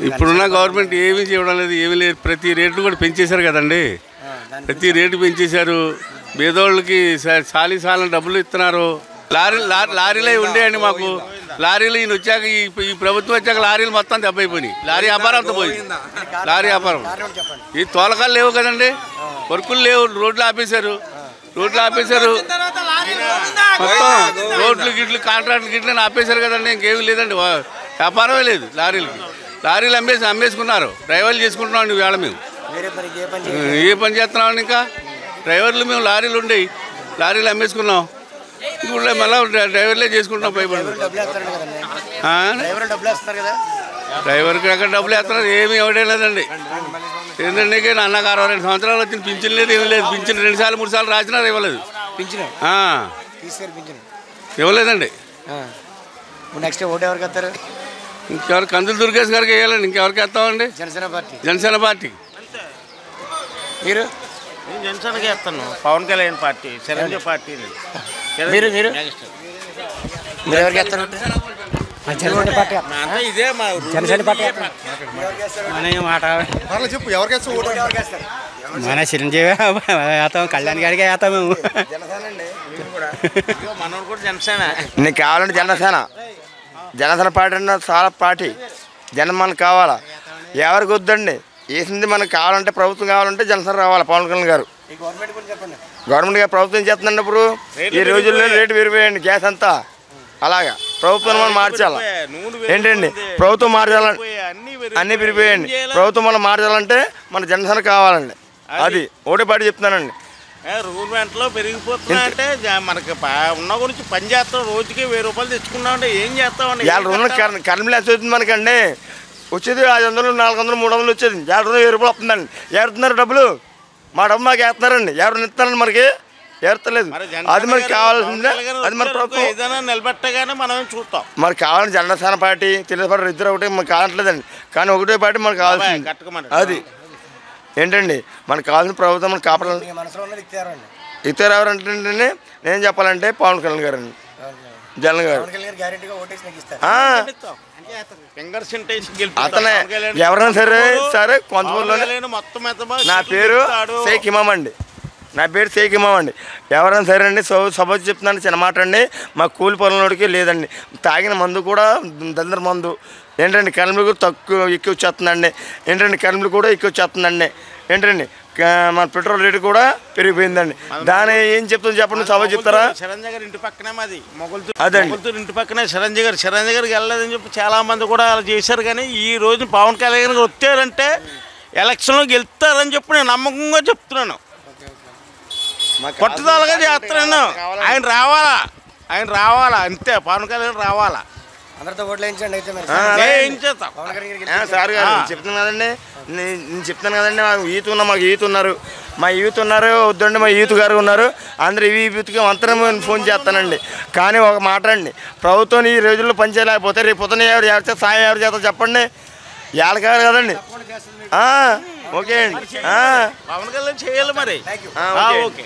ఇప్పుడున్న గవర్నమెంట్ ఏమీ చేయడం లేదు, ఏమీ లేదు. ప్రతి రేట్లు కూడా పెంచేశారు కదండి, ప్రతి రేటు పెంచేశారు. పేదోళ్ళకి సాలని డబ్బులు ఇస్తున్నారు. లారీలే ఉండేయండి మాకు. లారీలు ఈయన వచ్చాక ఈ ప్రభుత్వం వచ్చాక లారీలు మొత్తం దెబ్బైపోయినాయి. లారీ వ్యాపారం అంతా పోయింది. లారీ వ్యాపారం ఈ తోలకాలు లేవు కదండి, వర్కులు లేవు, రోడ్లు ఆపేశారు. మొత్తం రోడ్లు గిట్లు కాంట్రాక్ట్ గిట్లు ఆపేశారు కదండి. ఇంకేమీ లేదండి, వ్యాపారమే లేదు. లారీలు అమ్మేసుకున్నారు. డ్రైవర్లు చేసుకుంటున్నాం వేళ. మేము ఏ పని చేస్తున్నామండి? ఇంకా డ్రైవర్లు మేము లారీలు ఉండేవి, లారీలు అమ్మేసుకున్నాం. ఇప్పుడు మళ్ళీ డ్రైవర్లే చేసుకుంటున్నాం. భయపడి డ్రైవర్కి ఎక్కడ డబ్బులు వేస్తున్నారు? ఏమి ఇవ్వడం లేదండి. ఏంటంటే నాకు 62 సంవత్సరాలు వచ్చింది, పింఛన్ లేదు, ఏమి లేదు. పింఛన్ 2 సార్లు 3 సార్లు రాసినారు, ఇవ్వలేదు. ఇవ్వలేదండి. నెక్స్ట్ ఓటు ఎవరికి వస్తారు? ఇంకెవరు? కందులు దుర్గేష్ గారికి వేయాలండి. ఇంకెవరికి వేస్తామండి? జనసేన పార్టీ. మీరు? జనసేనకి వేస్తాను. Pawan Kalyan party, Chiranjeevi party. మీరు ఎవరికి వేస్తారు? ఇదే మా జనసేన పార్టీ. చెప్పు, ఎవరికి మన చిరంజీవి వేస్తాం, కళ్యాణ్ గారికి వేస్తాం మేము. మనోడు కూడా జనసేన. నీకు కావాలంటే జనసేన పార్టీ అంటే చాలా పార్టీ. జనం మనకు కావాలా, ఎవరికి వద్దండి. వేసింది మనకు కావాలంటే, ప్రభుత్వం కావాలంటే జనసేన రావాలి. పవన్ కళ్యాణ్ గారు గవర్నమెంట్ గారు ప్రభుత్వం చేస్తుందండి. ఇప్పుడు ఈ రోజుల్లో రేటు పెరిగిపోయండి, గ్యాస్ అంతా. అలాగా ప్రభుత్వం మనం మార్చాలి. ఏంటండి ప్రభుత్వం మార్చాలంటే అన్నీ పెరిగిపోయండి. ప్రభుత్వం మనం మార్చాలంటే మన జనసేన కావాలండి. అది ఒకటే పార్టీ చెప్తున్నానండి. రూల్ వెంటలో పెరిగిపోతున్నా అంటే మనకి ఉన్న గురించి పని చేస్తాం. రోజుకి 1000 రూపాయలు తెచ్చుకున్నామంటే ఏం చేస్తామండి? 50 రూపాయలు కరెంట్ లెస్ అవుతుంది మనకండి. వచ్చేది 500, 400, 300 వచ్చేది. 50 రూపాయలు 1000 రూపాయలు వస్తుందండి. ఏడుతున్నారు డబ్బులు. మా డబ్బు మాకు వేస్తున్నారండి. ఎవరు ఇస్తారండి? మనకి ఏర్తలేదు. అది మనకి కావాల్సిందే. అది మన ప్రభుత్వం ఏదైనా నిలబెట్టగానే మనం చూస్తాం. మనకు కావాలని జనసేన పార్టీ, తెలుగు పార్టీ ఇద్దరు ఒకటే మనకు కావట్లేదండి. కానీ ఒకటే పార్టీ మనకు కావాల్సింది. అది ఏంటండి మనకు కావాల్సిన ప్రభుత్వం మనకు కాపాడాలి. ఇతర ఎవరంటే నేను చెప్పాలంటే పవన్ కళ్యాణ్ గారు అండి, జగన్ గారు. అతనే ఎవరైనా సరే కొంతమంది. నా పేరు షేక్ ఇమాం అండి. ఎవరైనా సరే అండి, సభ చెప్తున్నాను, చిన్న మాట అండి. మా కూలి పొలంలోడికి లేదండి. తాగిన మందు కూడా దళిత మందు. ఏంటండి కరెంట్లు కూడా ఎక్కువ వచ్చేస్తుందండి. ఏంటండి కరెంట్లు కూడా ఎక్కువ వచ్చేస్తుందండి. ఏంటండి మన పెట్రోల్ రేటు కూడా పెరిగిపోయిందండి. దాని ఏం చెప్తుంది చెప్పండి, సభ చెప్తారా? చిరంజీవి గారి ఇంటి పక్కనే మాది అదండి. ఇంటి పక్కనే చిరంజీవి గారికి వెళ్ళలేదని చెప్పి చాలా మంది కూడా అలా చేశారు. కానీ ఈ రోజు పవన్ కళ్యాణ్ గారు వచ్చారంటే ఎలక్షన్లో గెలుస్తారని చెప్పి నేను నమ్మకంగా చెప్తున్నాను. పట్టుదలగా చేస్తున్నాను. ఆయన రావాలా అంతే. పవన్ కళ్యాణ్ రావాలా. అందరితో ఓట్లు వేయించండి. అయితే సార్ గారు చెప్తున్నాను కదండి, నేను చెప్తాను కదండి. మాకు యూత్ ఉన్నారు వద్దండి. మా యూత్ గారు ఉన్నారు. అందరూ ఈ యూత్కి అంతరం ఫోన్ చేస్తానండి. కానీ ఒక మాట అండి, ప్రభుత్వం ఈ రోజుల్లో పనిచేయలేకపోతే రేపు పొద్దున ఎవరు చేస్తే సాయం ఎవరు చేస్తారు చెప్పండి? ఏళ్ళకారు కదండి. ఓకే అండి, పవన్ కళ్యాణ్ చేయాలి మరి. ఓకే.